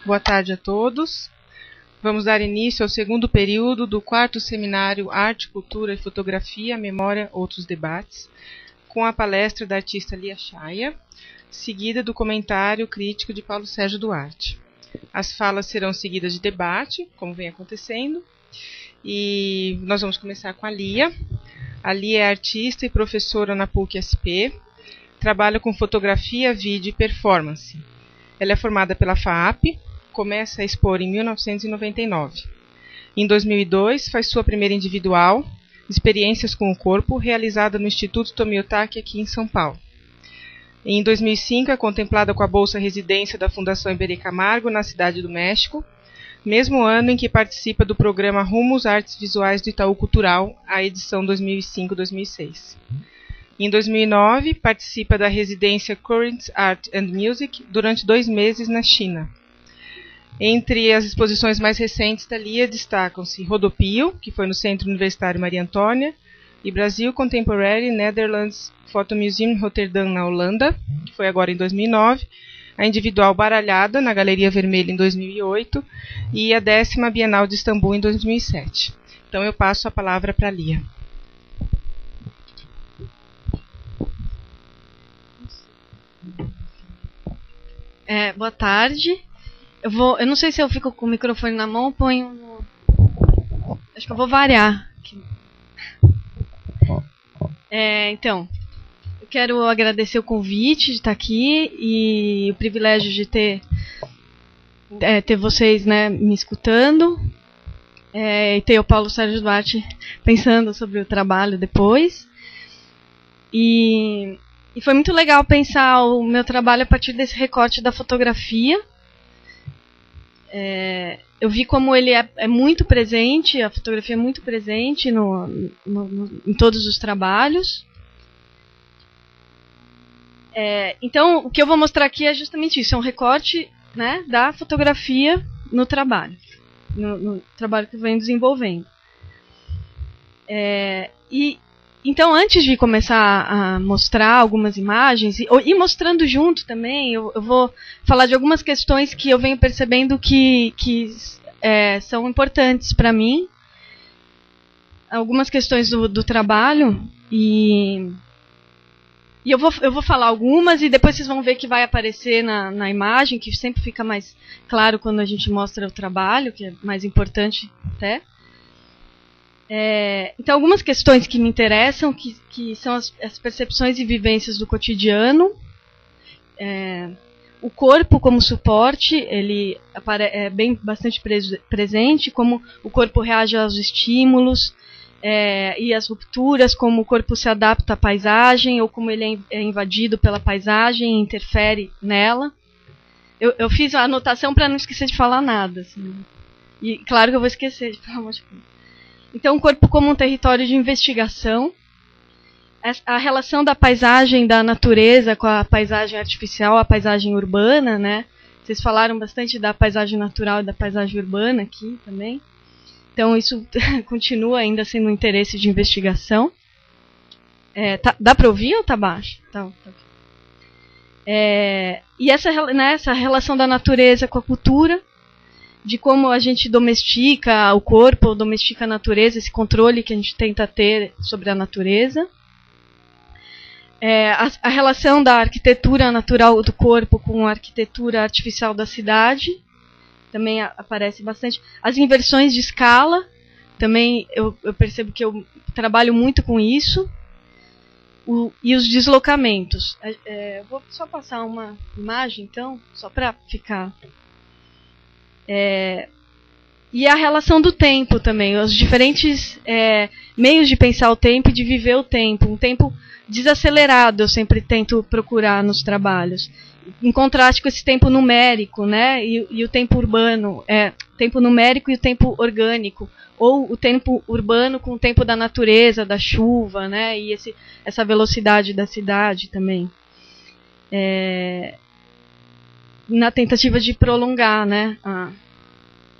Boa tarde a todos. Vamos dar início ao segundo período do quarto seminário Arte, Cultura e Fotografia, Memória, Outros Debates, com a palestra da artista Lia Chaya, seguida do comentário crítico de Paulo Sérgio Duarte. As falas serão seguidas de debate, como vem acontecendo, e nós vamos começar com a Lia. A Lia é artista e professora na PUC-SP, trabalha com fotografia, vídeo e performance. Ela é formada pela FAAP, começa a expor em 1999. Em 2002, faz sua primeira individual, Experiências com o Corpo, realizada no Instituto Tomiotaki, aqui em São Paulo. Em 2005, é contemplada com a Bolsa Residência da Fundação Iberê Camargo, na Cidade do México, mesmo ano em que participa do programa Rumos Artes Visuais do Itaú Cultural, a edição 2005-2006. Em 2009, participa da residência Currents Art and Music durante 2 meses na China. Entre as exposições mais recentes da Lia destacam-se Rodopio, que foi no Centro Universitário Maria Antônia, e Brasil Contemporary Netherlands Photo Museum em Roterdã, na Holanda, que foi agora em 2009, a individual Baralhada, na Galeria Vermelha, em 2008, e a 10ª Bienal de Istambul, em 2007. Então eu passo a palavra para a Lia. Boa tarde. Eu não sei se eu fico com o microfone na mão ou ponho no... Acho que eu vou variar. Então, eu quero agradecer o convite de estar aqui e o privilégio de ter vocês, né, me escutando, e ter o Paulo Sérgio Duarte pensando sobre o trabalho depois. E foi muito legal pensar o meu trabalho a partir desse recorte da fotografia. Eu vi como ele é muito presente, a fotografia é muito presente em todos os trabalhos. Então, o que eu vou mostrar aqui é justamente isso, é um recorte, né, da fotografia no trabalho, no trabalho que eu venho desenvolvendo. Então, antes de começar a mostrar algumas imagens, e mostrando junto também, eu vou falar de algumas questões que eu venho percebendo que são importantes para mim. Algumas questões do trabalho, e eu vou falar algumas, e depois vocês vão ver que vai aparecer na imagem, que sempre fica mais claro quando a gente mostra o trabalho, que é mais importante até. Então, algumas questões que me interessam, que são as percepções e vivências do cotidiano. O corpo como suporte, ele é bastante presente, como o corpo reage aos estímulos e às rupturas, como o corpo se adapta à paisagem, ou como ele é invadido pela paisagem e interfere nela. Eu fiz a anotação para não esquecer de falar nada. Assim. E claro que eu vou esquecer, pelo amor de Deus. Então, o corpo como um território de investigação, a relação da paisagem, da natureza com a paisagem artificial, a paisagem urbana, né? Vocês falaram bastante da paisagem natural e da paisagem urbana aqui também. Então, isso continua ainda sendo um interesse de investigação. Dá para ouvir ou está baixo? Tá. E essa relação da natureza com a cultura, de como a gente domestica o corpo, domestica a natureza, esse controle que a gente tenta ter sobre a natureza. A relação da arquitetura natural do corpo com a arquitetura artificial da cidade, também aparece bastante. As inversões de escala, também eu percebo que eu trabalho muito com isso. E os deslocamentos. Vou só passar uma imagem, então, só para ficar... E a relação do tempo também, os diferentes meios de pensar o tempo e de viver o tempo. Um tempo desacelerado eu sempre tento procurar nos trabalhos, em contraste com esse tempo numérico, né? E o tempo urbano, tempo numérico e o tempo orgânico, ou o tempo urbano com o tempo da natureza, da chuva, né? E essa velocidade da cidade também. Na tentativa de prolongar, né,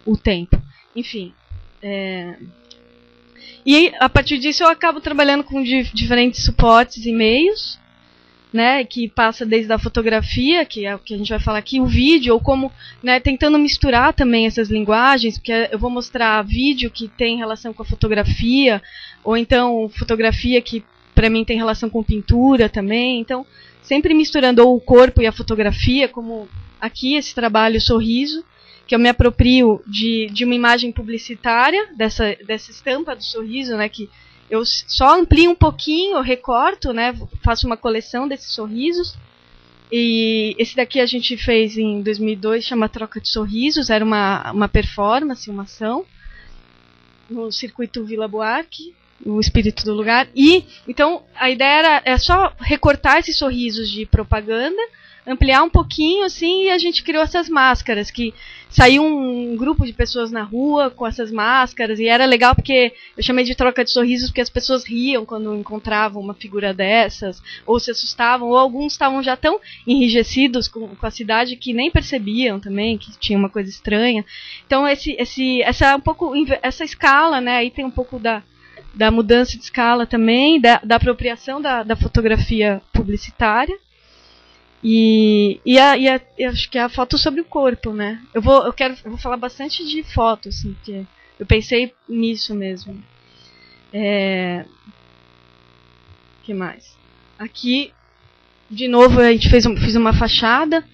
o tempo. Enfim. E a partir disso eu acabo trabalhando com diferentes suportes e meios. né, que passa desde a fotografia, que é o que a gente vai falar aqui, o vídeo, ou como, né, tentando misturar também essas linguagens, porque eu vou mostrar vídeo que tem relação com a fotografia, ou então fotografia que para mim tem relação com pintura também, então sempre misturando ou o corpo e a fotografia, como aqui esse trabalho Sorriso, que eu me aproprio de uma imagem publicitária, dessa estampa do sorriso, né, que eu só amplio um pouquinho, eu recorto, né, faço uma coleção desses sorrisos. E esse daqui a gente fez em 2002, chama Troca de Sorrisos, era uma performance, uma ação, no circuito Vila Buarque, o espírito do lugar. E então a ideia é só recortar esses sorrisos de propaganda, ampliar um pouquinho, assim, e a gente criou essas máscaras, que saiu um grupo de pessoas na rua com essas máscaras, e era legal porque eu chamei de troca de sorrisos porque as pessoas riam quando encontravam uma figura dessas, ou se assustavam, ou alguns estavam já tão enrijecidos com a cidade que nem percebiam também, que tinha uma coisa estranha. Então essa um pouco essa escala, né, aí tem um pouco da mudança de escala também, da apropriação da fotografia publicitária. E acho que é a foto sobre o corpo, né? Eu vou falar bastante de foto, assim, porque eu pensei nisso mesmo. Que mais? Aqui, de novo, a gente fiz uma fachada,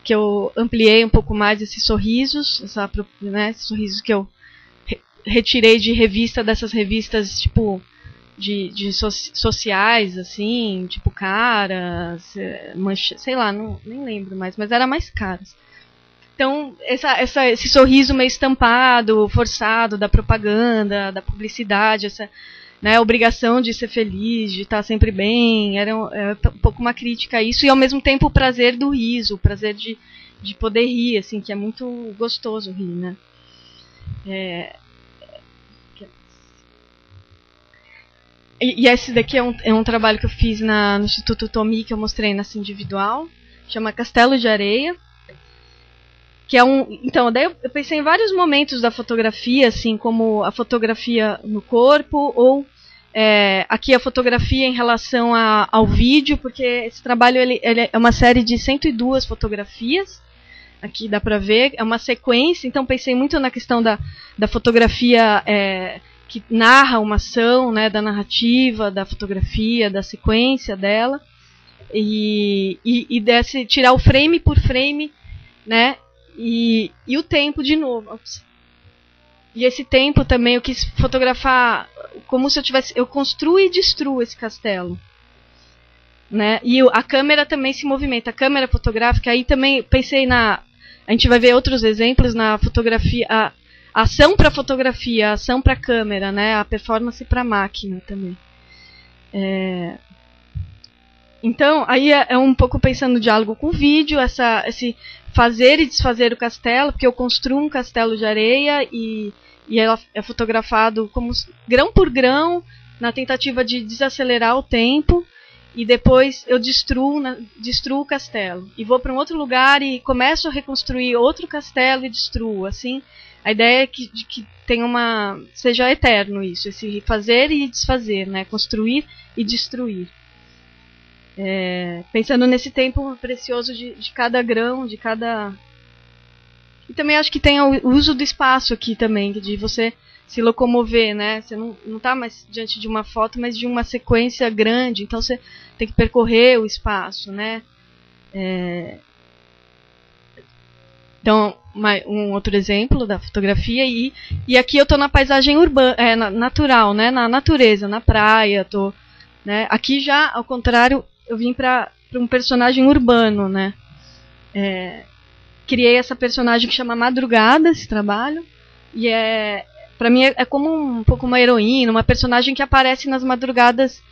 que eu ampliei um pouco mais esses sorrisos, esses sorrisos que eu retirei de revista, dessas revistas, tipo, de sociais, assim, tipo Caras, sei lá, nem lembro mais, mas era mais Caras. Então, esse sorriso meio estampado, forçado, da propaganda, da publicidade, essa, né, obrigação de ser feliz, de estar sempre bem, era um pouco uma crítica a isso, e ao mesmo tempo o prazer do riso, o prazer de poder rir, assim, que é muito gostoso rir, né? E esse daqui é um trabalho que eu fiz no Instituto Tomi, que eu mostrei nessa individual, chama Castelo de Areia, que é então, daí eu pensei em vários momentos da fotografia, assim, como a fotografia no corpo, ou aqui a fotografia em relação ao vídeo, porque esse trabalho ele é uma série de 102 fotografias, aqui dá pra ver, é uma sequência, então pensei muito na questão da fotografia que narra uma ação, né, da narrativa, da fotografia, da sequência dela, e tirar o frame por frame, né, e o tempo de novo. Ops. E esse tempo também eu quis fotografar como se eu construo e destruo esse castelo, né, e a câmera também se movimenta, a câmera fotográfica, aí também pensei a gente vai ver outros exemplos na fotografia, a ação para fotografia, a ação para câmera, né? A performance para máquina também. Então, aí é um pouco pensando no diálogo com o vídeo, esse fazer e desfazer o castelo, porque eu construo um castelo de areia e ela é fotografado como grão por grão, na tentativa de desacelerar o tempo, e depois eu destruo o castelo. E vou para um outro lugar e começo a reconstruir outro castelo e destruo, assim. A ideia é que seja eterno isso, esse fazer e desfazer, né? Construir e destruir. Pensando nesse tempo precioso de cada grão, de cada... E também acho que tem o uso do espaço aqui também, de você se locomover, né? Você não está mais diante de uma foto, mas de uma sequência grande, então você tem que percorrer o espaço, né? Então, um outro exemplo da fotografia, e aqui eu estou na paisagem urbana, natural, né, na natureza, na praia, né, aqui já, ao contrário, eu vim para um personagem urbano, né, criei essa personagem que chama Madrugada, esse trabalho, e para mim é como um pouco uma heroína, uma personagem que aparece nas madrugadas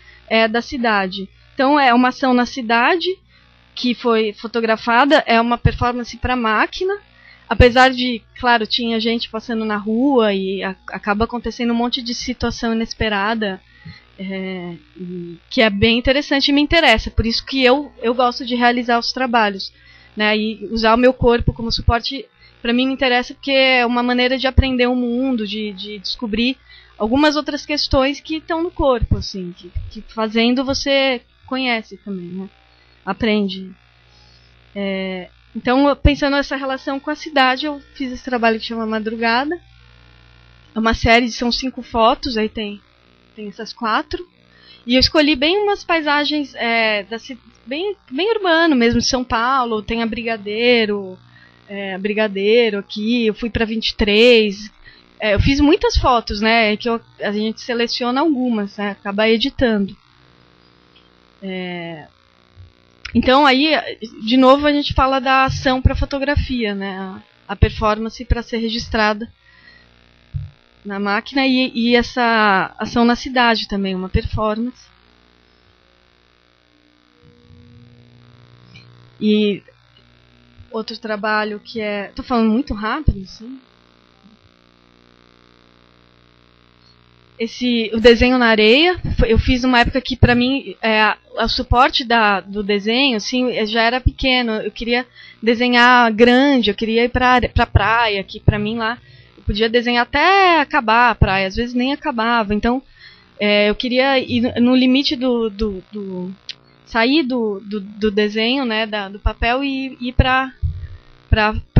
da cidade. Então é uma ação na cidade, que foi fotografada, é uma performance para máquina, apesar de, claro, tinha gente passando na rua e acaba acontecendo um monte de situação inesperada, que é bem interessante e me interessa, por isso que eu gosto de realizar os trabalhos, né, e usar o meu corpo como suporte, para mim me interessa porque é uma maneira de aprender o mundo, de descobrir algumas outras questões que estão no corpo, assim, que fazendo você conhece também, né. aprende. Então, pensando nessa relação com a cidade, eu fiz esse trabalho que chama Madrugada. É uma série, são 5 fotos, aí tem essas 4. E eu escolhi bem umas paisagens bem urbano mesmo, de São Paulo. Tem a Brigadeiro aqui, eu fui para 23. Eu fiz muitas fotos, né? Que a gente seleciona algumas, né? Acaba editando. Então aí, de novo, a gente fala da ação para fotografia, né? A performance para ser registrada na máquina e essa ação na cidade também, uma performance. E outro trabalho que tô falando muito rápido, assim. O desenho na areia, eu fiz uma época que para mim o suporte do desenho assim, já era pequeno. Eu queria desenhar grande, eu queria ir para praia, que para mim lá eu podia desenhar até acabar a praia, às vezes nem acabava. Então eu queria ir no limite sair do desenho, né, do papel e ir para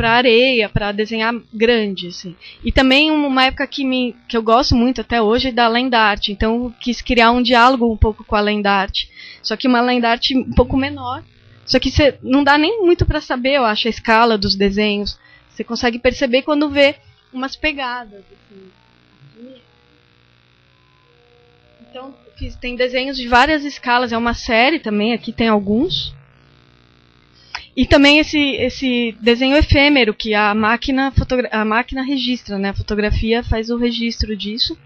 areia, para desenhar grande, assim. E também uma época que eu gosto muito até hoje é da land art. Então eu quis criar um diálogo um pouco com a land art. Só que uma land art um pouco menor. Só que não dá nem muito para saber, eu acho, a escala dos desenhos. Você consegue perceber quando vê umas pegadas, assim. Então tem desenhos de várias escalas. É uma série também, aqui tem alguns. E também esse desenho efêmero que a máquina registra, né? A fotografia faz o registro disso.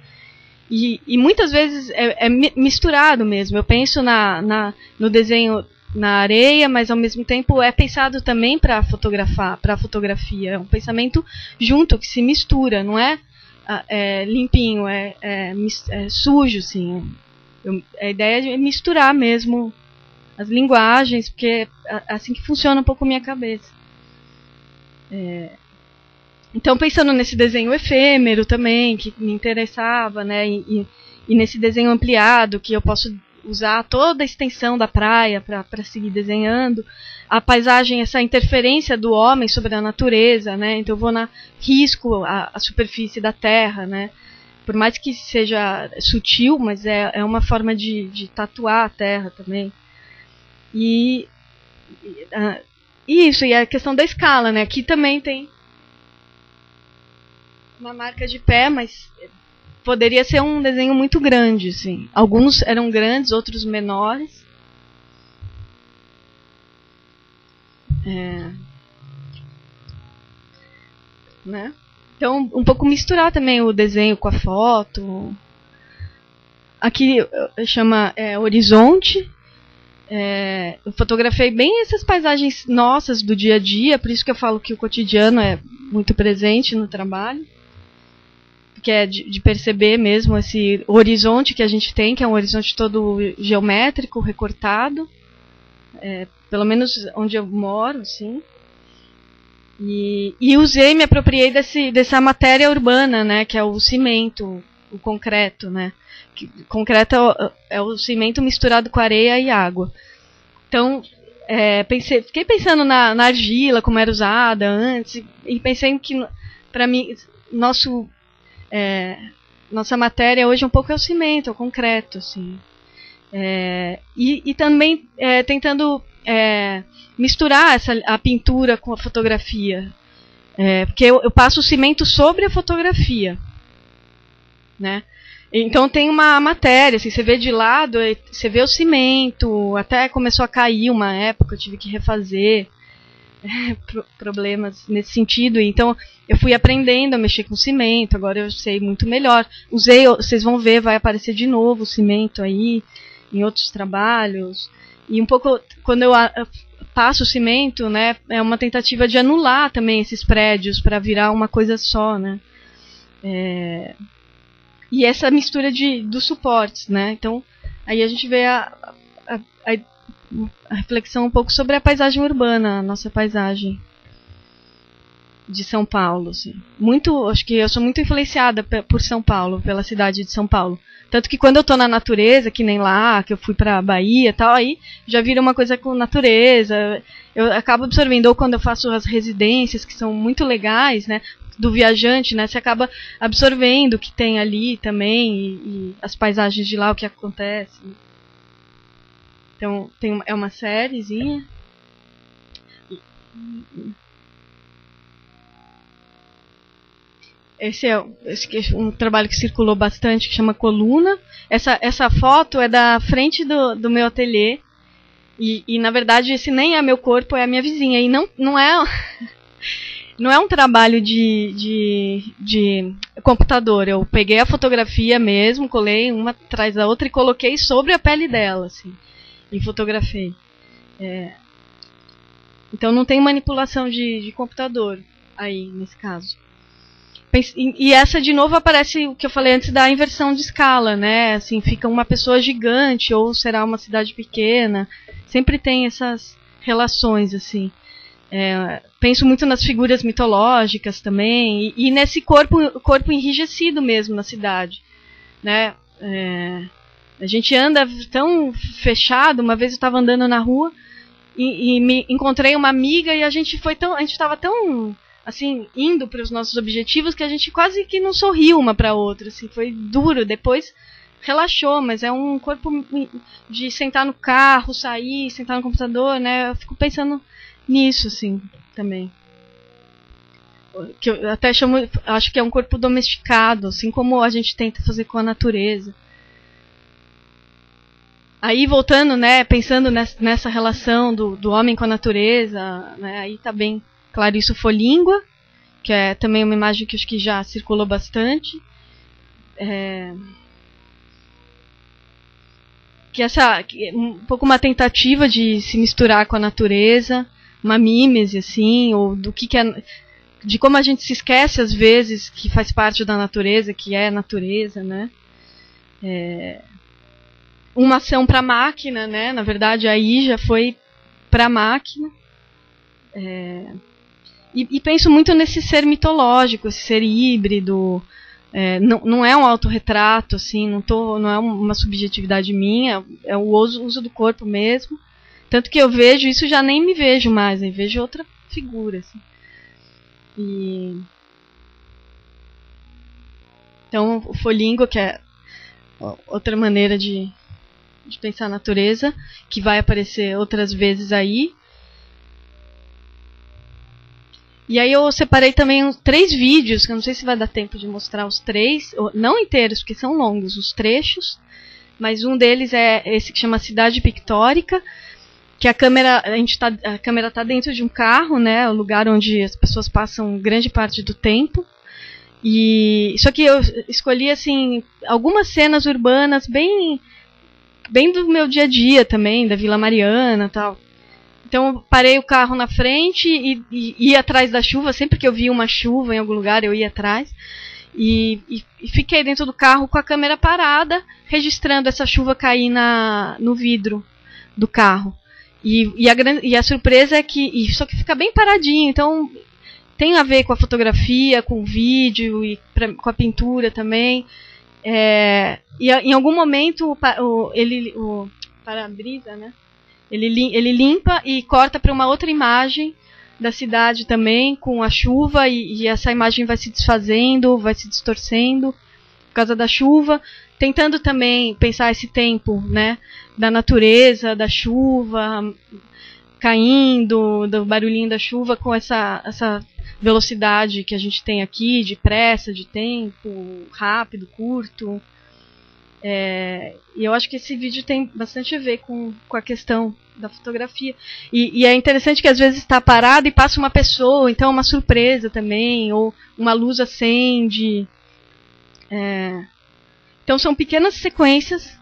E muitas vezes é misturado mesmo. Eu penso no desenho na areia, mas ao mesmo tempo é pensado também para a fotografia. É um pensamento junto, que se mistura, não é limpinho, é sujo, assim. A ideia é misturar mesmo as linguagens, porque é assim que funciona um pouco a minha cabeça. Então, pensando nesse desenho efêmero também, que me interessava, né, e nesse desenho ampliado, que eu posso usar toda a extensão da praia para seguir desenhando, a paisagem, essa interferência do homem sobre a natureza, né, então eu vou risco a superfície da terra, né, por mais que seja sutil, mas é uma forma de tatuar a terra também. E a questão da escala, né? Aqui também tem uma marca de pé, mas poderia ser um desenho muito grande, assim. Alguns eram grandes, outros menores. Né? Então, um pouco misturar também o desenho com a foto. Aqui chama Horizonte. Eu fotografei bem essas paisagens nossas do dia a dia, por isso que eu falo que o cotidiano é muito presente no trabalho, que é de perceber mesmo esse horizonte que a gente tem, que é um horizonte todo geométrico, recortado, pelo menos onde eu moro, assim. E me apropriei dessa matéria urbana, né, que é o cimento, o concreto, né. Concreto é o cimento misturado com areia e água. Então, fiquei pensando na argila, como era usada antes, e pensei que, para mim, nossa matéria hoje um pouco é o cimento, é o concreto, assim. E também tentando misturar a pintura com a fotografia, porque eu passo o cimento sobre a fotografia, né? Então tem uma matéria, assim, você vê de lado, você vê o cimento, até começou a cair uma época, eu tive que refazer, problemas nesse sentido. Então eu fui aprendendo a mexer com cimento, agora eu sei muito melhor. Vocês vão ver, vai aparecer de novo o cimento aí, em outros trabalhos. E um pouco, quando eu passo o cimento, né, é uma tentativa de anular também esses prédios para virar uma coisa só, né. E essa mistura dos suportes, né? Então, aí a gente vê a reflexão um pouco sobre a paisagem urbana, a nossa paisagem. de São Paulo, assim. Acho que eu sou muito influenciada por São Paulo, pela cidade de São Paulo. Tanto que quando eu tô na natureza, que nem lá, que eu fui pra Bahia e tal, aí já vira uma coisa com natureza. Eu acabo absorvendo, ou quando eu faço as residências, que são muito legais, né, do viajante, né, você acaba absorvendo o que tem ali também, e as paisagens de lá, o que acontece. Então, é uma sériezinha. Esse é um trabalho que circulou bastante, que chama Coluna. Essa foto é da frente do meu ateliê. E, na verdade, esse nem é meu corpo, é a minha vizinha. E não é, não é um trabalho de computador. Eu peguei a fotografia mesmo, colei uma atrás da outra e coloquei sobre a pele dela, assim, e fotografei. Então não tem manipulação de computador aí, nesse caso. E essa, de novo, aparece o que eu falei antes da inversão de escala, né? Assim, fica uma pessoa gigante ou será uma cidade pequena. Sempre tem essas relações, assim. Penso muito nas figuras mitológicas também. E nesse corpo enrijecido mesmo na cidade, né? A gente anda tão fechado. Uma vez eu estava andando na rua e me encontrei uma amiga e a gente estava tão assim, indo para os nossos objetivos, que a gente quase que não sorriu uma para a outra, assim, foi duro. Depois relaxou, mas é um corpo de sentar no carro, sair, sentar no computador, né? Eu fico pensando nisso, assim, também. Que eu até acho que é um corpo domesticado, assim como a gente tenta fazer com a natureza. Aí, voltando, né, pensando nessa relação do homem com a natureza, né, aí tá bem claro isso. Folíngua, que é também uma imagem que acho que já circulou bastante. Que um pouco uma tentativa de se misturar com a natureza, uma mímese, assim, ou de como a gente se esquece às vezes que faz parte da natureza, que é a natureza, né? Uma ação para a máquina, né? Na verdade, aí já foi para a máquina. E penso muito nesse ser mitológico, esse ser híbrido. Não é um autorretrato, assim, não é uma subjetividade minha, é o uso do corpo mesmo. Tanto que eu vejo isso, já nem me vejo mais, eu vejo outra figura. Assim. Então, o folíngua, que é outra maneira de pensar a natureza, que vai aparecer outras vezes aí. E aí eu separei também 3 vídeos, que eu não sei se vai dar tempo de mostrar os 3, não inteiros, porque são longos, os trechos, mas um deles é esse que chama Cidade Pictórica, que a câmera está dentro de um carro, né, o lugar onde as pessoas passam grande parte do tempo. E só que eu escolhi assim algumas cenas urbanas bem do meu dia a dia também, da Vila Mariana, tal. Então eu parei o carro na frente e ia atrás da chuva. Sempre que eu via uma chuva em algum lugar, eu ia atrás. E fiquei dentro do carro com a câmera parada, registrando essa chuva cair no vidro do carro. E a surpresa é que só que fica bem paradinho. Então tem a ver com a fotografia, com o vídeo e com a pintura também. E em algum momento o para-brisa, né? Ele limpa e corta para uma outra imagem da cidade também, com a chuva, e essa imagem vai se desfazendo, vai se distorcendo por causa da chuva, tentando também pensar esse tempo, né, da natureza, da chuva caindo, do barulhinho da chuva, com essa velocidade que a gente tem aqui, de pressa, de tempo, rápido, curto. E eu acho que esse vídeo tem bastante a ver com a questão da fotografia. E é interessante que às vezes está parado e passa uma pessoa, então é uma surpresa também, ou uma luz acende. Então são pequenas sequências.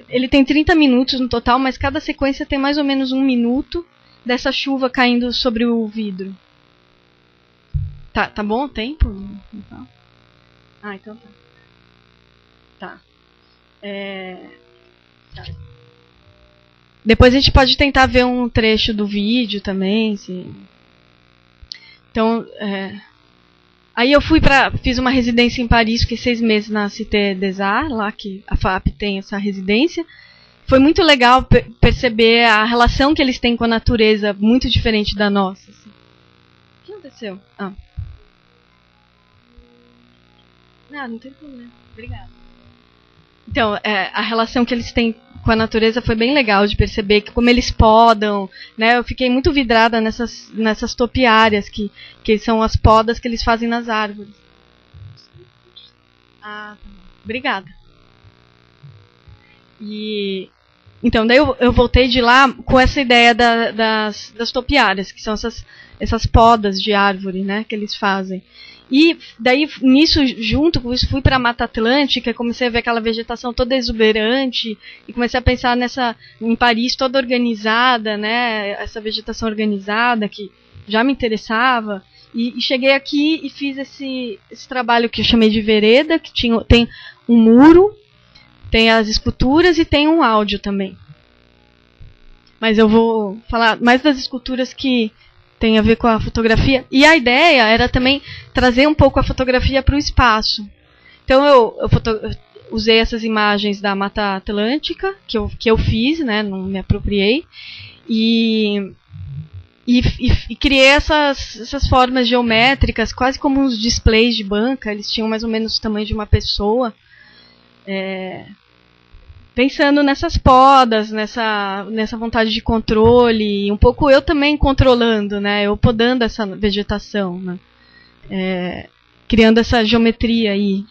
Ele tem 30 minutos no total, mas cada sequência tem mais ou menos 1 minuto dessa chuva caindo sobre o vidro. Tá bom o tempo? Ah, então tá. Tá. Depois a gente pode tentar ver um trecho do vídeo também. Então, aí eu fiz uma residência em Paris, fiquei 6 meses na Cité des Arts, lá que a FAP tem essa residência. Foi muito legal perceber a relação que eles têm com a natureza, muito diferente da nossa. Assim. O que aconteceu? Não tem problema. Obrigada. Então, a relação que eles têm com a natureza foi bem legal de perceber que como eles podam, né? Eu fiquei muito vidrada nessas topiárias que são as podas que eles fazem nas árvores. Tá bom. Obrigada. Então, daí eu voltei de lá com essa ideia das topiárias, que são essas podas de árvore, né, que eles fazem. E daí, nisso, junto com isso, fui para a Mata Atlântica, comecei a ver aquela vegetação toda exuberante, e comecei a pensar em Paris toda organizada, né, essa vegetação organizada, que já me interessava. E cheguei aqui e fiz esse trabalho que eu chamei de vereda, que tem um muro, tem as esculturas e tem um áudio também. Mas eu vou falar mais das esculturas que tem a ver com a fotografia. E a ideia era também trazer um pouco a fotografia para o espaço. Então eu usei essas imagens da Mata Atlântica, que eu fiz, né, não me apropriei, e criei essas formas geométricas, quase como uns displays de banca. Eles tinham mais ou menos o tamanho de uma pessoa. Pensando nessas podas, nessa vontade de controle, e um pouco eu também controlando, né, eu podando essa vegetação, né, criando essa geometria aí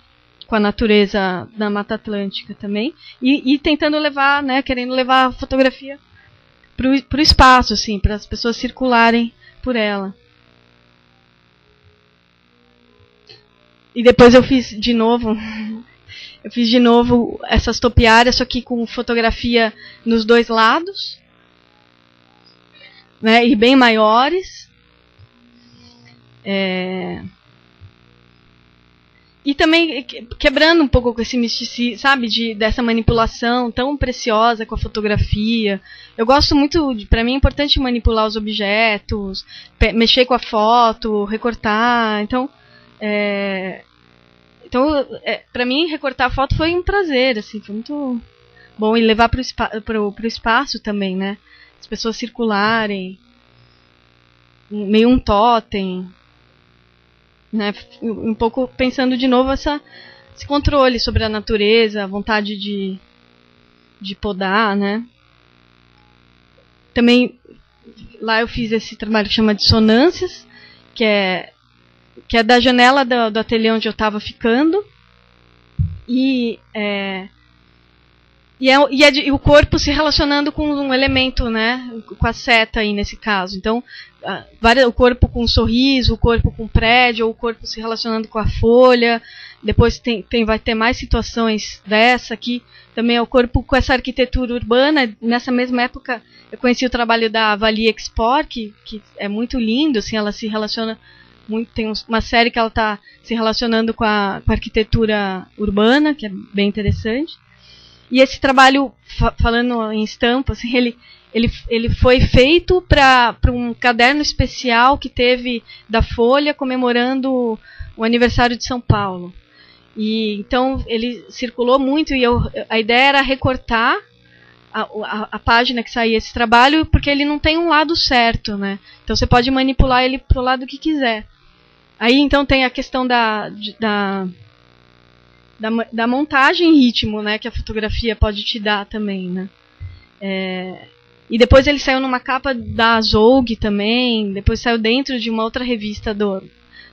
com a natureza da Mata Atlântica também, e tentando levar, né, querendo levar a fotografia para o espaço, assim, para as pessoas circularem por ela. E depois eu fiz de novo essas topiárias, só que com fotografia nos dois lados, né, e bem maiores. E também quebrando um pouco com esse misticismo, sabe, dessa manipulação tão preciosa com a fotografia. Eu gosto muito, para mim é importante manipular os objetos, mexer com a foto, recortar. Então, para mim, recortar a foto foi um prazer, assim, foi muito bom. E levar pro espaço também, né? As pessoas circularem, meio um totem, né? Um pouco pensando de novo esse controle sobre a natureza, a vontade de podar, né? Também, lá eu fiz esse trabalho que chama Dissonâncias, que é da janela do ateliê onde eu estava ficando, e o corpo se relacionando com um elemento, né, com a seta aí nesse caso. Então, o corpo com um sorriso, o corpo com um prédio, ou o corpo se relacionando com a folha. Depois vai ter mais situações dessa aqui. Também é o corpo com essa arquitetura urbana. Nessa mesma época, eu conheci o trabalho da Valie Export, que é muito lindo, assim, ela se relaciona muito, tem uma série que ela está se relacionando com a arquitetura urbana, que é bem interessante. E esse trabalho, falando em estampa, assim, ele foi feito para um caderno especial que teve da Folha comemorando o aniversário de São Paulo. E então ele circulou muito e a ideia era recortar a página que saía esse trabalho, porque ele não tem um lado certo, né? Então você pode manipular ele pro lado que quiser. Aí então tem a questão da montagem em ritmo, né, que a fotografia pode te dar também, né? E depois ele saiu numa capa da Zoug também, depois saiu dentro de uma outra revista da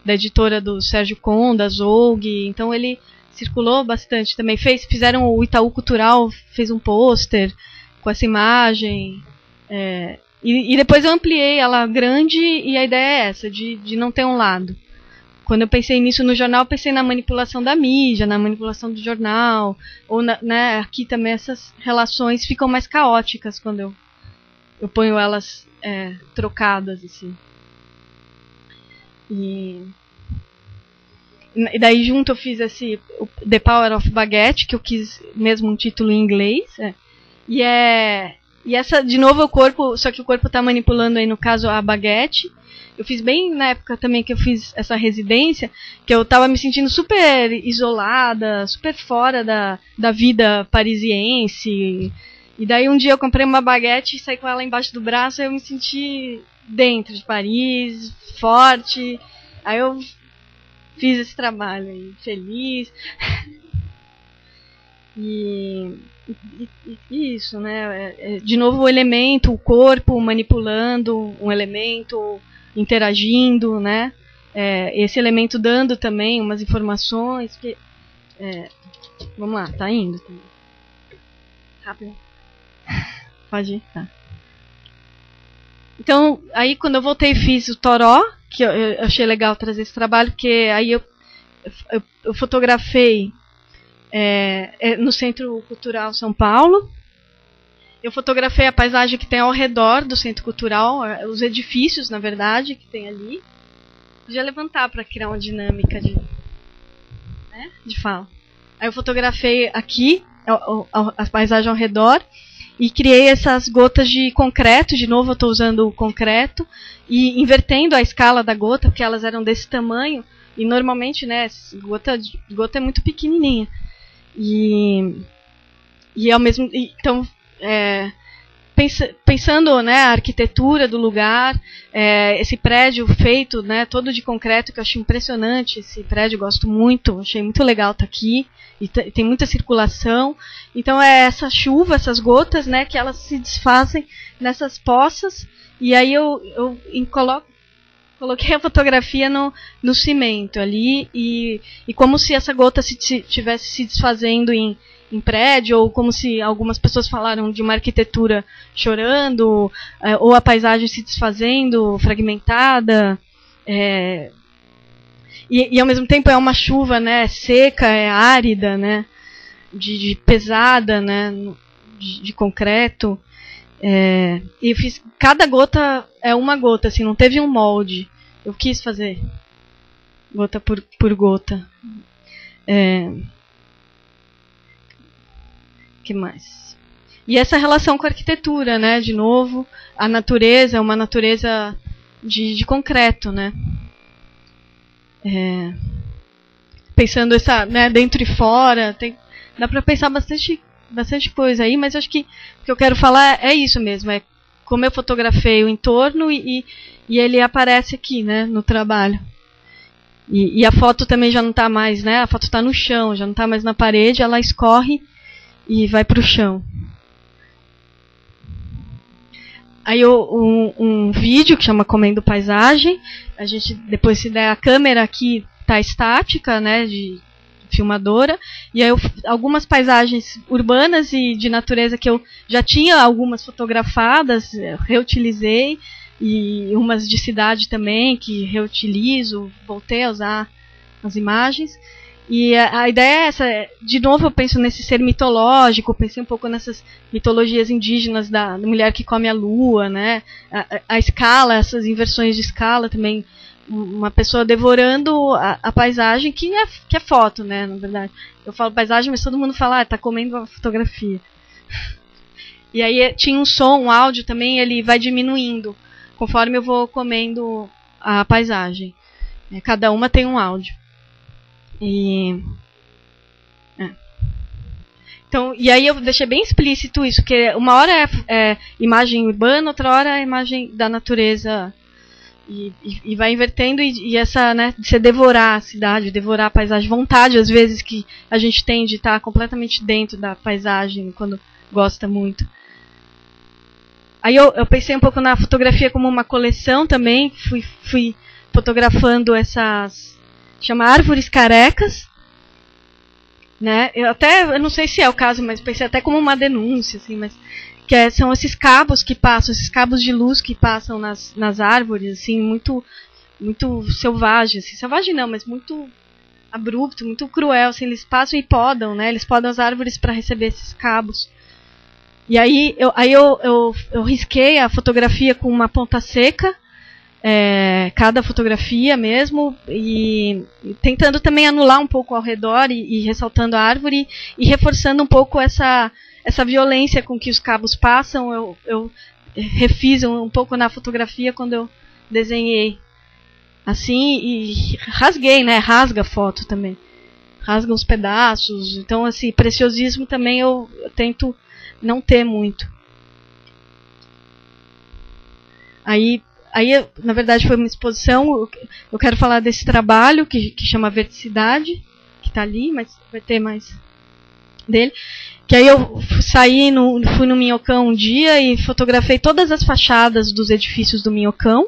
editora do Sérgio Con, da Zoug, então ele circulou bastante também. Fizeram o Itaú Cultural, fez um pôster com essa imagem, e depois eu ampliei ela grande, e a ideia é essa, de não ter um lado. Quando eu pensei nisso no jornal, eu pensei na manipulação da mídia, na manipulação do jornal, ou né, aqui também essas relações ficam mais caóticas quando eu ponho elas trocadas, assim. E daí junto eu fiz The Power of Baguette, que eu quis mesmo um título em inglês, e E essa, de novo, o corpo, só que o corpo está manipulando aí, no caso, a baguete. Eu fiz bem na época também que eu fiz essa residência, que eu estava me sentindo super isolada, super fora da vida parisiense. E daí um dia eu comprei uma baguete e saí com ela embaixo do braço, e eu me senti dentro de Paris, forte. Aí eu fiz esse trabalho aí, feliz. E isso, né? De novo o elemento, o corpo manipulando um elemento, interagindo, né? Esse elemento dando também umas informações que... vamos lá, tá indo. Rápido. Pode ir, tá. Então, aí quando eu voltei fiz o Toró, que eu achei legal trazer esse trabalho, porque aí eu fotografei no Centro Cultural São Paulo. Eu fotografei a paisagem que tem ao redor do Centro Cultural, os edifícios, na verdade, que tem ali. Já levantar para criar uma dinâmica de fala. Aí eu fotografei aqui a paisagem ao redor e criei essas gotas de concreto. De novo eu estou usando o concreto e invertendo a escala da gota, porque elas eram desse tamanho. E normalmente, né, gota é muito pequenininha. E ao mesmo então pensando, né, a arquitetura do lugar, esse prédio feito, né, todo de concreto, que eu achei impressionante. Esse prédio eu gosto muito, achei muito legal estar aqui, e tem muita circulação. Então essa chuva, essas gotas, né, que elas se desfazem nessas poças, e aí eu coloquei a fotografia no cimento ali, e como se essa gota estivesse se desfazendo em prédio, ou como se algumas pessoas falaram de uma arquitetura chorando, ou a paisagem se desfazendo, fragmentada. E ao mesmo tempo é uma chuva, né, seca, árida, né, de pesada, né, de concreto. E eu fiz, cada gota é uma gota, assim, não teve um molde. Eu quis fazer gota por gota. Que mais? E essa relação com a arquitetura, né? De novo, a natureza é uma natureza de concreto, né? Pensando essa, né, dentro e fora, dá para pensar bastante coisa aí, mas acho que o que eu quero falar é isso mesmo, como eu fotografei o entorno e ele aparece aqui, né, no trabalho. E a foto também já não está mais, né? A foto está no chão, já não está mais na parede, ela escorre e vai para o chão. Aí um vídeo que chama Comendo Paisagem. A gente, depois, se der, a câmera aqui está estática, né, de filmadora. E aí algumas paisagens urbanas e de natureza que eu já tinha algumas fotografadas, reutilizei. E umas de cidade também, que reutilizo, voltei a usar as imagens. E a ideia é essa, de novo eu penso nesse ser mitológico, pensei um pouco nessas mitologias indígenas da mulher que come a lua, né? A escala, essas inversões de escala também, uma pessoa devorando a paisagem, que é foto, né, na verdade. Eu falo paisagem, mas todo mundo fala, tá comendo a fotografia. E aí tinha um som, um áudio também, ele vai diminuindo, conforme eu vou comendo a paisagem. Cada uma tem um áudio. Então, e aí eu deixei bem explícito isso, que uma hora é imagem urbana, outra hora é imagem da natureza, e vai invertendo, e essa, né, de você devorar a cidade, devorar a paisagem, vontade às vezes que a gente tem de estar completamente dentro da paisagem quando gosta muito. Aí eu pensei um pouco na fotografia como uma coleção também, fui fotografando essas, chama árvores carecas, né? Eu não sei se é o caso, mas pensei até como uma denúncia, assim, mas são esses cabos que passam, esses cabos de luz que passam nas árvores, assim, muito selvagem, assim, selvagem não, mas muito abrupto, muito cruel, assim, eles passam e podam, né? Eles podam as árvores para receber esses cabos. E aí eu risquei a fotografia com uma ponta seca, cada fotografia mesmo, e tentando também anular um pouco ao redor e ressaltando a árvore e reforçando um pouco essa violência com que os cabos passam. Eu refiz um pouco na fotografia quando eu desenhei assim, e rasguei, né? Rasga a foto também, rasga uns pedaços. Então, assim, preciosismo também eu tento não ter muito. Aí, na verdade, foi uma exposição. Eu quero falar desse trabalho que chama Verticidade, que está ali, mas vai ter mais dele. Que aí eu fui no Minhocão um dia e fotografei todas as fachadas dos edifícios do Minhocão.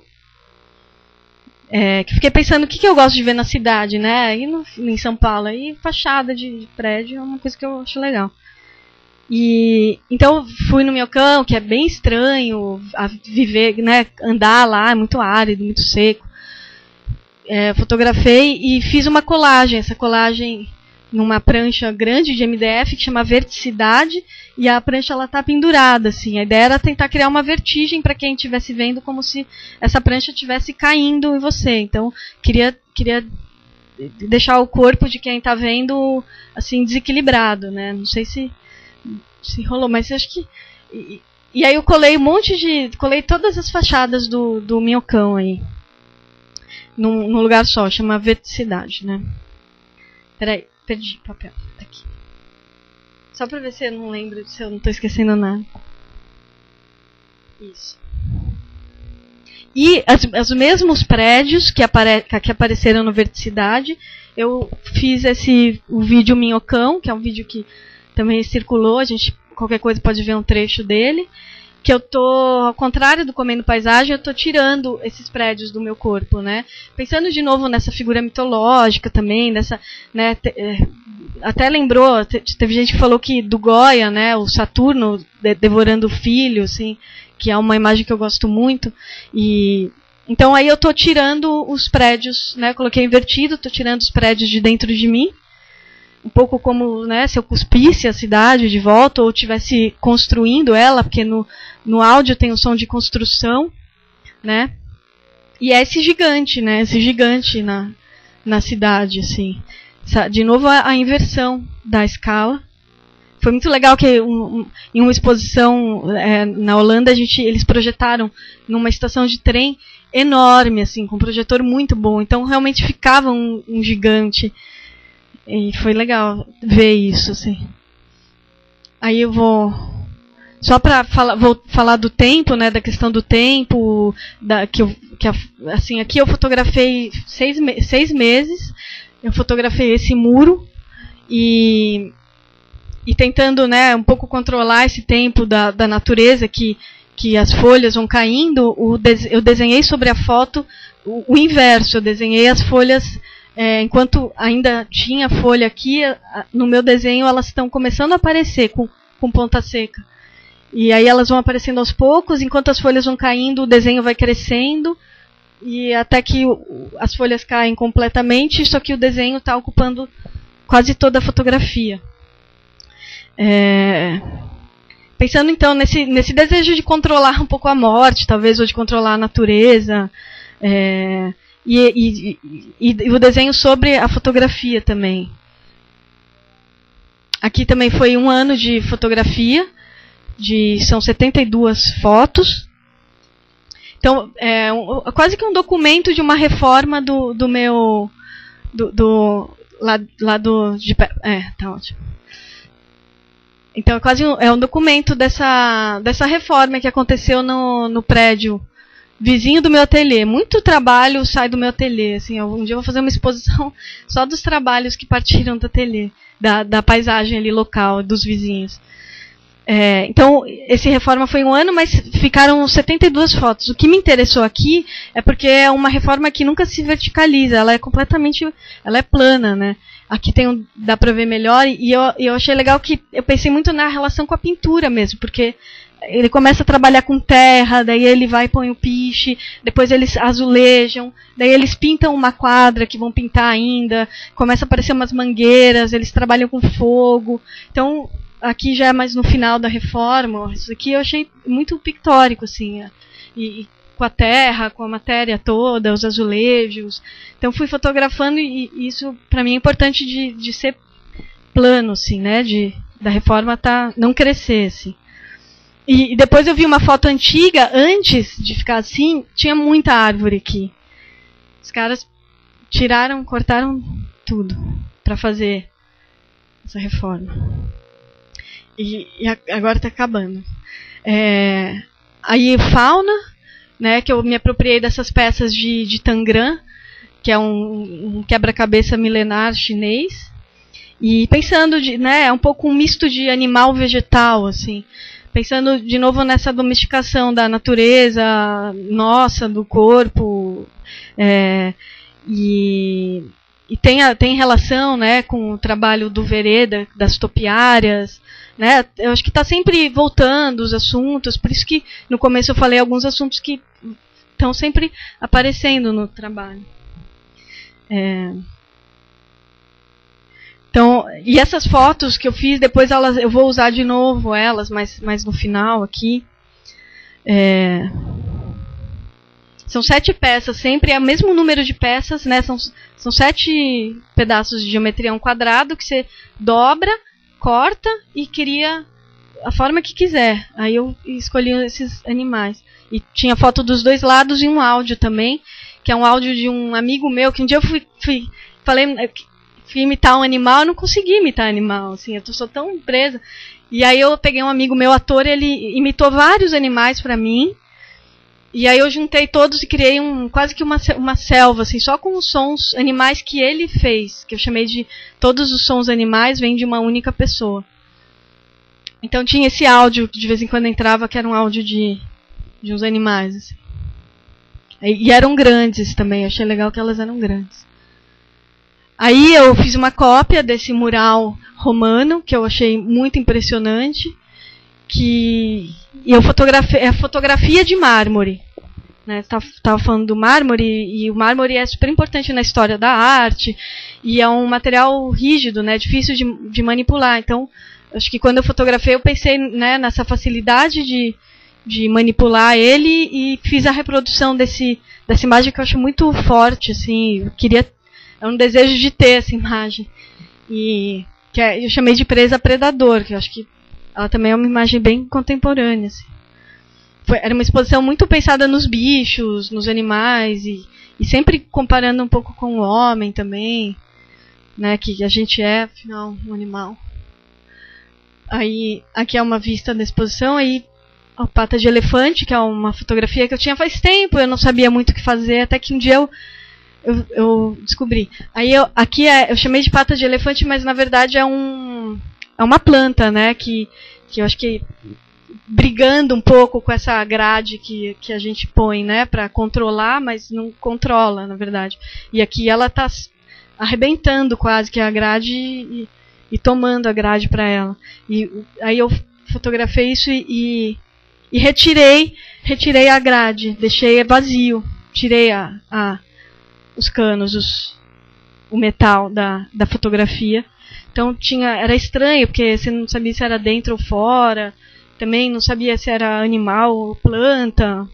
Que fiquei pensando o que eu gosto de ver na cidade, né? Aí em São Paulo, aí fachada de prédio é uma coisa que eu acho legal. E então fui no Minhocão, que é bem estranho a viver, né? Andar lá, é muito árido, muito seco. Fotografei e fiz uma colagem. Essa colagem numa prancha grande de MDF que chama Verticidade, e a prancha ela tá pendurada, assim. A ideia era tentar criar uma vertigem para quem estivesse vendo, como se essa prancha estivesse caindo em você. Então, queria deixar o corpo de quem está vendo assim desequilibrado, né? Não sei se rolou, mas acho que e aí eu colei colei todas as fachadas do Minhocão aí num lugar só, chama Verticidade, né? Peraí, perdi o papel. Tá aqui. Só para ver se eu não lembro, se eu não estou esquecendo nada. Isso. E os mesmos prédios que apareceram no Verticidade, eu fiz o vídeo Minhocão, que é um vídeo que também circulou, qualquer coisa pode ver um trecho dele, que eu tô, ao contrário do Comendo Paisagem, eu tô tirando esses prédios do meu corpo, né? Pensando de novo nessa figura mitológica também, nessa, né, até lembrou, teve gente que falou que do Goya, né, o Saturno devorando o filho, assim, que é uma imagem que eu gosto muito, e então aí eu tô tirando os prédios, né, coloquei invertido, tô tirando os prédios de dentro de mim, um pouco como, né, se eu cuspisse a cidade de volta ou estivesse construindo ela, porque no áudio tem o som de construção, né? E é esse gigante, né? Esse gigante na cidade, assim. De novo a inversão da escala. Foi muito legal que em uma exposição na Holanda eles projetaram numa estação de trem enorme, assim, com um projetor muito bom. Então realmente ficava um gigante. E foi legal ver isso, assim. Aí eu vou falar do tempo, né, da questão do tempo, assim, aqui eu fotografei 6 meses, eu fotografei esse muro e tentando, né, um pouco controlar esse tempo da natureza, que as folhas vão caindo, eu desenhei sobre a foto o inverso, eu desenhei as folhas. Enquanto ainda tinha folha aqui, no meu desenho elas estão começando a aparecer com ponta seca. E aí elas vão aparecendo aos poucos, enquanto as folhas vão caindo, o desenho vai crescendo, e até que as folhas caem completamente, só que o desenho está ocupando quase toda a fotografia. Pensando então nesse desejo de controlar um pouco a morte, talvez, ou de controlar a natureza, e o desenho sobre a fotografia também. Aqui também foi 1 ano de fotografia, são 72 fotos. Então, quase que um documento de uma reforma do meu... tá ótimo. Então, é um documento dessa reforma que aconteceu no prédio vizinho do meu ateliê. Muito trabalho sai do meu ateliê. Assim, um dia eu vou fazer uma exposição só dos trabalhos que partiram do ateliê, da paisagem ali local, dos vizinhos. Então, esse reforma foi 1 ano, mas ficaram 72 fotos. O que me interessou aqui é porque é uma reforma que nunca se verticaliza, ela é plana, né? Aqui dá para ver melhor, e eu achei legal que eu pensei muito na relação com a pintura mesmo, porque ele começa a trabalhar com terra, daí ele vai e põe o piche, depois eles azulejam, daí eles pintam uma quadra que vão pintar ainda, começa a aparecer umas mangueiras, eles trabalham com fogo. Então, aqui já é mais no final da reforma, isso aqui eu achei muito pictórico, assim, e a terra, com a matéria toda, os azulejos. Então fui fotografando e isso para mim é importante de ser plano, assim, né? Da reforma não crescer, assim. E depois eu vi uma foto antiga, antes de ficar assim, tinha muita árvore aqui. Os caras cortaram tudo para fazer essa reforma. E agora está acabando. Aí fauna, né, que eu me apropriei dessas peças de Tangram, que é um quebra-cabeça milenar chinês. E pensando, né, é um pouco um misto de animal vegetal, assim. Pensando de novo nessa domesticação da natureza nossa, do corpo, e tem relação, né, com o trabalho do Vereda, das topiárias, né? Eu acho que está sempre voltando os assuntos, por isso que no começo eu falei alguns assuntos que estão sempre aparecendo no trabalho. Então, e essas fotos que eu fiz, depois eu vou usar de novo elas, mas no final aqui. São 7 peças, sempre é o mesmo número de peças, né? São 7 pedaços de geometria, um quadrado que você dobra, corta e cria a forma que quiser. Aí eu escolhi esses animais. E tinha foto dos dois lados e um áudio também, que é um áudio de um amigo meu, que um dia eu fui imitar um animal, eu não consegui imitar animal, assim, eu sou tão presa. E aí eu peguei um amigo meu, ator, ele imitou vários animais pra mim, e aí eu juntei todos e criei quase que uma selva, assim, só com os sons animais que ele fez, que eu chamei de todos os sons animais vêm de uma única pessoa. Então tinha esse áudio que de vez em quando entrava, que era um áudio de uns animais, assim. E eram grandes também, eu achei legal que elas eram grandes. Aí eu fiz uma cópia desse mural romano, que eu achei muito impressionante, e eu fotografei, é fotografia de mármore. Né? Estava falando do mármore, e o mármore é super importante na história da arte, e é um material rígido, né? Difícil de manipular. Então, acho que quando eu fotografei, eu pensei, né, nessa facilidade de manipular ele, e fiz a reprodução dessa imagem que eu acho muito forte, assim, é um desejo de ter essa imagem. E eu chamei de presa predador, que eu acho que ela também é uma imagem bem contemporânea. Assim. Era uma exposição muito pensada nos bichos, nos animais, e sempre comparando um pouco com o homem também, né, que a gente é, afinal, um animal. Aí, aqui é uma vista da exposição, aí a pata de elefante, que é uma fotografia que eu tinha faz tempo, eu não sabia muito o que fazer, até que um dia eu descobri. Aí aqui eu chamei de pata de elefante, mas na verdade é uma planta, né? Que eu acho que brigando um pouco com essa grade que a gente põe, né? Para controlar, mas não controla, na verdade. E aqui ela está arrebentando quase que a grade e tomando a grade para ela. E aí eu fotografei isso e retirei a grade, deixei vazio, tirei os canos, o metal da fotografia. Então era estranho, porque você não sabia se era dentro ou fora, também não sabia se era animal ou planta.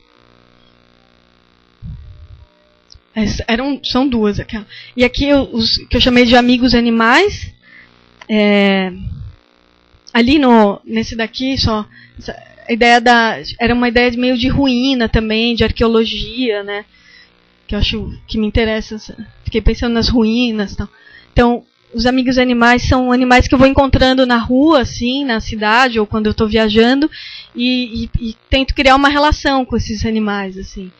São duas aqui. E aqui os que eu chamei de amigos animais, ali nesse daqui só, a ideia era uma ideia meio de ruína também, de arqueologia, né? Que eu acho que me interessa, fiquei pensando nas ruínas e tal. Então, os amigos animais são animais que eu vou encontrando na rua, assim, na cidade, ou quando eu estou viajando, e tento criar uma relação com esses animais, assim.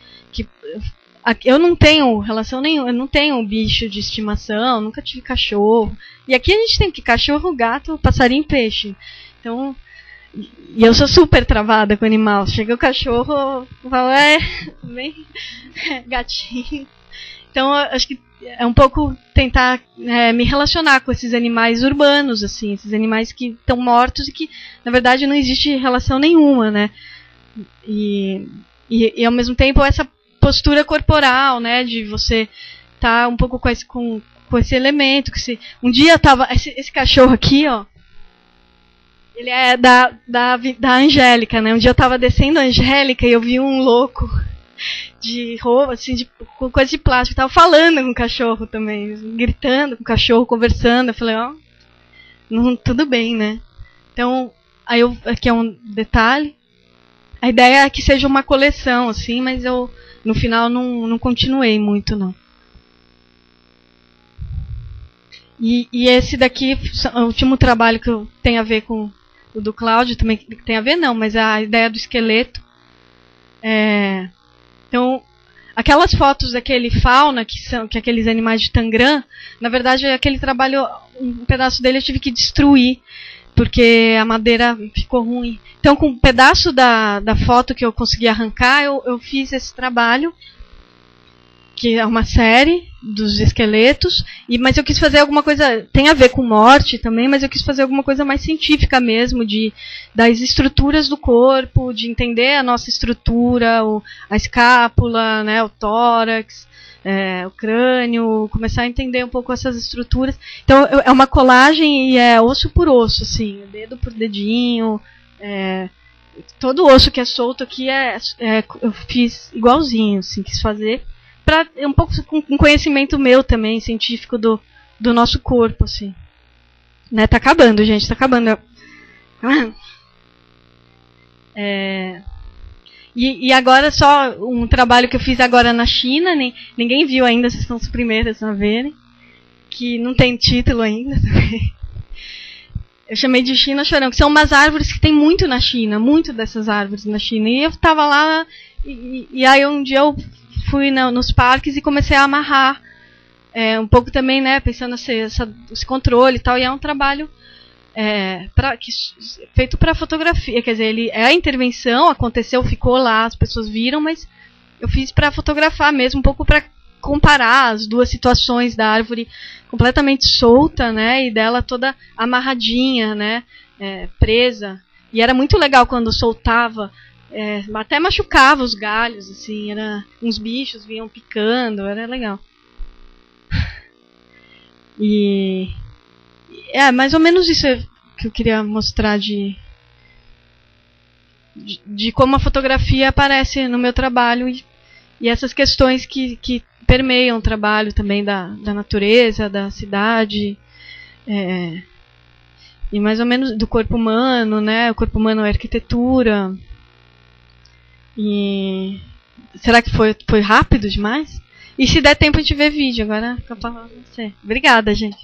Eu não tenho relação nenhuma, eu não tenho bicho de estimação, nunca tive cachorro. E aqui a gente tem cachorro, gato, passarinho e peixe. Então, e eu sou super travada com animal. Chega o cachorro, eu falo, bem gatinho. Então, eu acho que é um pouco tentar me relacionar com esses animais urbanos, assim, esses animais que estão mortos e que, na verdade, não existe relação nenhuma, né? E ao mesmo tempo, essa postura corporal, né, de você estar um pouco com esse elemento. Um dia tava esse cachorro aqui, ó. Ele é da Angélica, né? Um dia eu tava descendo a Angélica e eu vi um louco de roupa, assim, com coisa de plástico. Eu tava falando com o cachorro também, gritando com o cachorro, conversando. Eu falei, ó, tudo bem, né? Então, aqui é um detalhe. A ideia é que seja uma coleção, assim, mas eu, no final, não continuei muito, não. E esse daqui, o último trabalho que tem a ver com o do Cláudio, também tem a ver, não, mas a ideia do esqueleto. Então, aquelas fotos daquele fauna, que aqueles animais de Tangram, na verdade, aquele trabalho, um pedaço dele eu tive que destruir, porque a madeira ficou ruim. Então, com um pedaço da foto que eu consegui arrancar, eu fiz esse trabalho, que é uma série dos esqueletos, mas eu quis fazer alguma coisa, tem a ver com morte também, mas eu quis fazer alguma coisa mais científica mesmo, das estruturas do corpo, de entender a nossa estrutura, a escápula, né, o tórax, o crânio, começar a entender um pouco essas estruturas. Então é uma colagem e é osso por osso, assim, dedo por dedinho, todo osso que é solto aqui eu fiz igualzinho, assim, quis fazer para um pouco com conhecimento meu também, científico do nosso corpo, assim. Né, tá acabando, gente, tá acabando. E agora só um trabalho que eu fiz agora na China, ninguém viu ainda, vocês são os primeiros a verem, que não tem título ainda também. Eu chamei de China Chorão, que são umas árvores que tem muito na China, muito dessas árvores na China. E eu estava lá, e aí um dia eu fui nos parques e comecei a amarrar um pouco também, né, pensando esse controle e tal, e é um trabalho feito para fotografia, quer dizer, a intervenção aconteceu, ficou lá, as pessoas viram, mas eu fiz para fotografar mesmo, um pouco para comparar as duas situações da árvore completamente solta, né, e dela toda amarradinha, né, presa, e era muito legal quando soltava. Até machucava os galhos, assim, uns bichos vinham picando, era legal. E mais ou menos isso que eu queria mostrar de como a fotografia aparece no meu trabalho e essas questões que permeiam o trabalho também da natureza, da cidade, e mais ou menos do corpo humano, né? O corpo humano é arquitetura. E será que foi rápido demais? E se der tempo a gente vê vídeo, agora fica pra você. Obrigada, gente.